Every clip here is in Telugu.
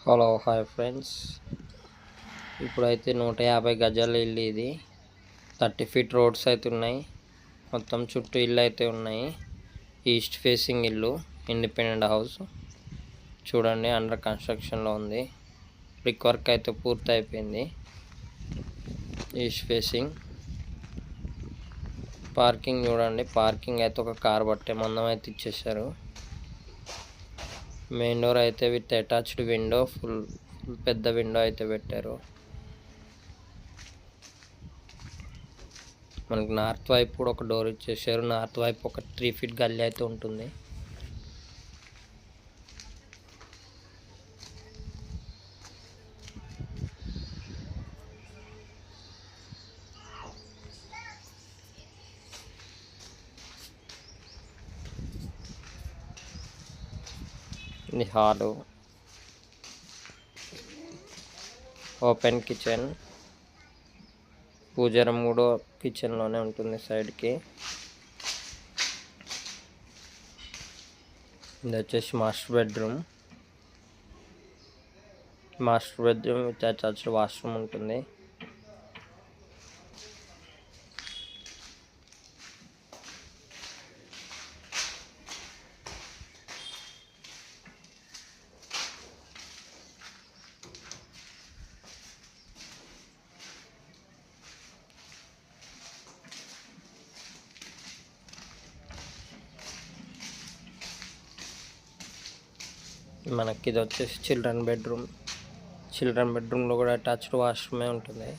హలో హాయ్ ఫ్రెండ్స్, ఇప్పుడైతే 150 గజాల ఇల్లు. ఇది 30 ఫీట్ రోడ్స్ అయితే ఉన్నాయి. మొత్తం చుట్టూ ఇల్లు అయితే ఉన్నాయి. ఈస్ట్ ఫేసింగ్ ఇల్లు, ఇండిపెండెంట్ హౌస్. చూడండి, అండర్ కన్స్ట్రక్షన్లో ఉంది. బ్రిక్ వర్క్ అయితే పూర్తి అయిపోయింది. ఈస్ట్ ఫేసింగ్ పార్కింగ్ చూడండి. పార్కింగ్ అయితే ఒక కార్ బట్టే మందం అయితే ఇచ్చేసారు. మెయిన్ డోర్ అయితే విత్ అటాచ్డ్ విండో, ఫుల్ పెద్ద విండో అయితే పెట్టారు. మనకి నార్త్ వైపు కూడా ఒక డోర్ ఇచ్చేసారు. నార్త్ వైపు ఒక 3 ఫీట్ గల్లీ అయితే ఉంటుంది. ఇది హాలు, ఓపెన్ కిచెన్, పూజరం కూడా కిచెన్లోనే ఉంటుంది సైడ్కి. ఇది వచ్చేసి master bedroom with attached washroom ఉంటుంది. మనకి ఇది వచ్చేసి చిల్డ్రన్ బెడ్రూమ్లో కూడా అటాచ్డ్ వాష్రూమే ఉంటుంది.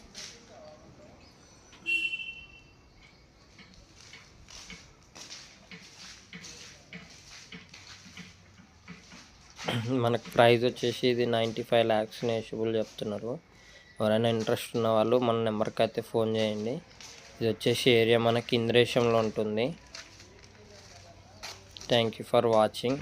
మనకు ప్రైస్ వచ్చేసి ఇది 95 lakhs నెగోషియబుల్ చెప్తున్నారు. ఎవరైనా ఇంట్రెస్ట్ ఉన్న వాళ్ళు మన నెంబర్కి అయితే ఫోన్ చేయండి. ఇది వచ్చేసి ఏరియా మనకి ఇంద్రేశంలో ఉంటుంది. Thank you for watching.